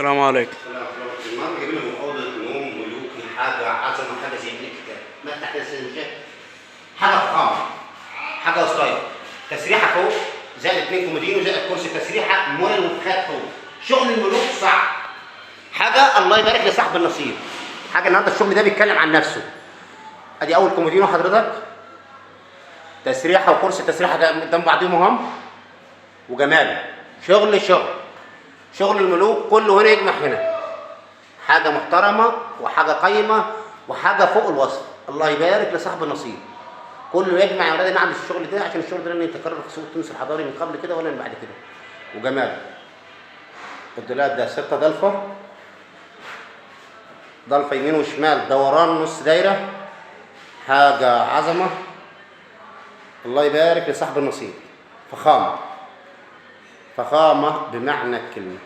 السلام عليكم. النهارده جايب لك اوضه نوم ملوكي، حاجه عظمه، حاجه زي الكتاب، مفتح كده حاجه فخامه، حاجه ستايل، تسريحه فوق زائد 2 كومودينو زائد كرسي تسريحه مول وفخات فوق، شغل الملوك صعب. حاجه الله يبارك لصاحب النصيب. حاجه النهارده الشغل ده بيتكلم عن نفسه. ادي اول كومودينو حضرتك، تسريحه وكرسي تسريحه قدام بعضهم اهم، وجمال شغل الملوك كله هنا يجمع هنا. حاجة محترمة وحاجة قيمة وحاجة فوق الوصف. الله يبارك لصاحب النصيب. كله يجمع يا ولادي نعمل الشغل ده عشان الشغل ده لن يتكرر في سوق تونس الحضاري من قبل كده ولا من بعد كده. وجمال. الدولاب ده 6 ضلفة. ضلفة يمين وشمال دوران نص دايرة. حاجة عظمة. الله يبارك لصاحب النصيب. فخامة بمعنى الكلمة.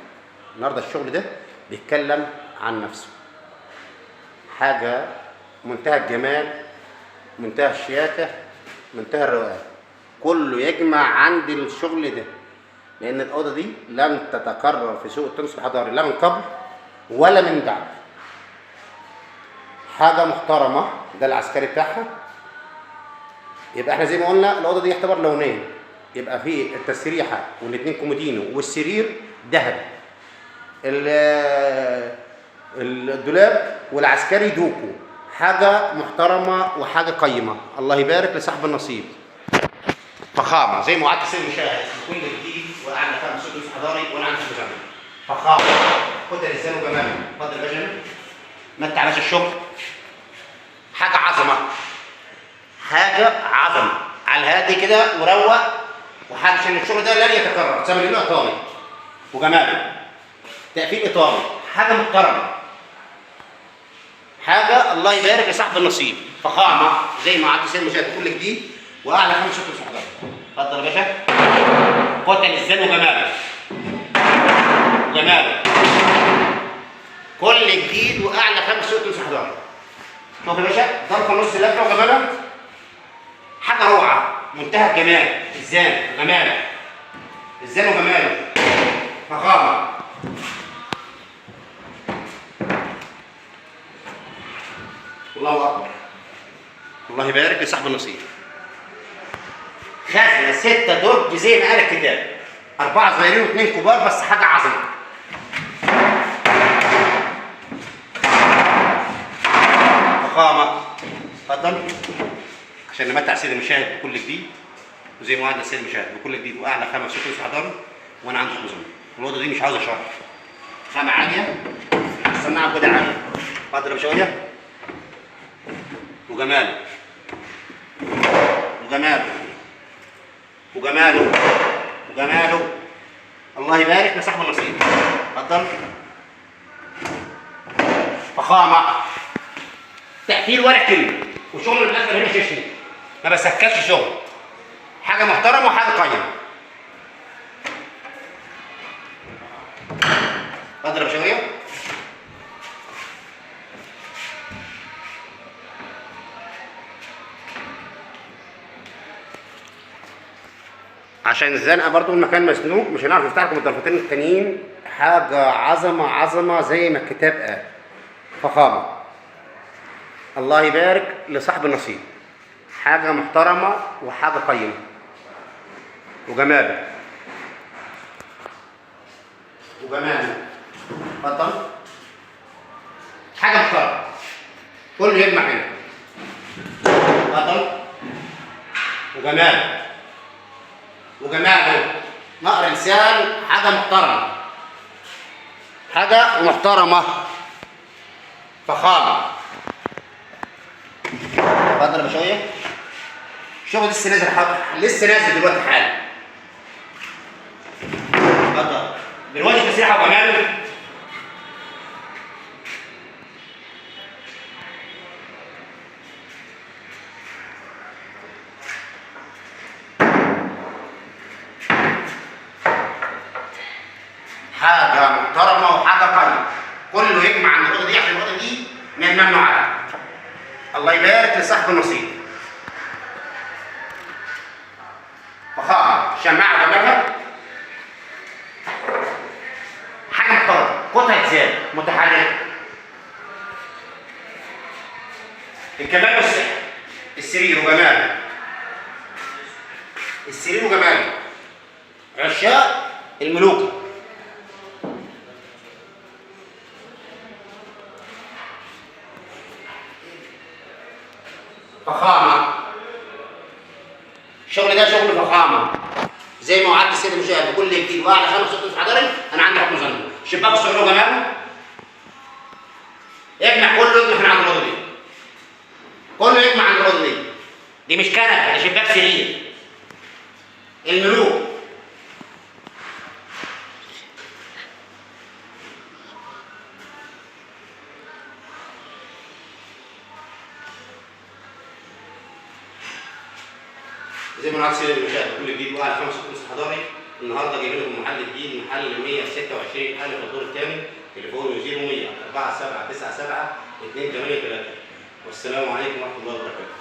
النهارده الشغل ده بيتكلم عن نفسه. حاجة منتهى الجمال، منتهى الشياكة، منتهى الروقان. كله يجمع عند الشغل ده، لأن الأوضة دي لم تتكرر في سوق التونس الحضاري لا من قبل ولا من بعد. حاجة محترمة، ده العسكري بتاعها. يبقى احنا زي ما قلنا الأوضة دي يعتبر لونين، يبقى فيه التسريحة والاثنين كومودينو والسرير ذهب. الدولاب والعسكري دوكو. حاجة محترمة وحاجة قيمة. الله يبارك لصاحب النصيب. فخامة زي ما وعدت سيد المشاهد كل جديد وأعلى فهم سوق حضاري وأنا عندي بجمال. فخامة خد لسان وجمال. اتفضل يا باشا، متع على الشغل. حاجة عظمة على الهادي كده وروق، وحاجة عشان الشغل ده لن يتكرر. سمي له إيطالي وجماله، تقفيل إيطالي، حاجة محترمة، حاجة الله يبارك لصاحب النصيب. فخامة زي ما عدت سيد المشاهد كل جديد وأعلى 5 شكر صحبات. اتفضل يا باشا. قتل الزن وجماله كل جديد وأعلى 5 شكر صحبات. شوف يا باشا، ضربة نص لفة وجمالها، حاجة روعة، منتهى الجمال. الزن وجماله، فخامة. الله أكبر. الله يبارك لصاحب النصيب. خزنة 6 درج زي ما قال الكتاب، 4 صغيرين و2 كبار، بس حاجة عظمة. فخامة. اتفضل عشان نمتع سيد المشاهد بكل جديد، وزي ما وعدنا سيد المشاهد بكل جديد واعلى 5 شكر حضاري وانا عندي خزون. الأوضة دي مش عاوزة شرح. خامة عالية، الصناعة جودة عالية. اتفضل يا باشا. وجماله. الله يبارك لصاحب النصيب. اتفضل. فخامة، تقفيل ولا كلمة، وشغل الأسفل هنا شاشني، ما بسكتش شغل. حاجة محترمة وحاجة قيمة. اتفضل يا باشا. عشان الزنقه برضو المكان مسنوق مش هنعرف نفتح لكم الضرفتين التانيين. حاجه عظمه زي ما الكتاب قال. فخامه. الله يبارك لصاحب النصيب. حاجه محترمه وحاجه قيمه. وجماله. اتفضل. حاجه محترمه كله يجمع هنا. اتفضل. وجماله نقر لسان. حاجة محترمة. فخامة. اتفضل يا باشا. الشغل لسه نازل دلوقتي حالا. اتفضل. بالوجه تسريحة وجماله. حاجة محترمة وحاجة قيمة. كله يجمع عن الأوضة دي عشان الأوضة دي من الممنوعات. الله يبارك لصاحب النصيب. فخامة، شماعة وجمالها. حاجة محترمة، قطعة اجزاء متحركه. الكمال والسحر. السرير وجماله. السرير وجماله. عشاق الملوك. فخامه. الشغل ده شغل فخامه. زي ما وعدت السيد المشاهد بكل جديد واعلى 5 حضري انا عندي حكم ظني. شباك السرير وجماله. اجمع كله يجمع من عند الراجل دي. كله يجمع عند الراجل دي. دي مش كنبه، ده شباك سرير. الملوك. زي ما وعدت السيد المشاهد بكل جديد واعلى 5 حضري النهارده جايبين لكم محل جديد، محل 126 ألف الدور الثاني. تليفون 0100 4797 283. والسلام عليكم ورحمه الله وبركاته.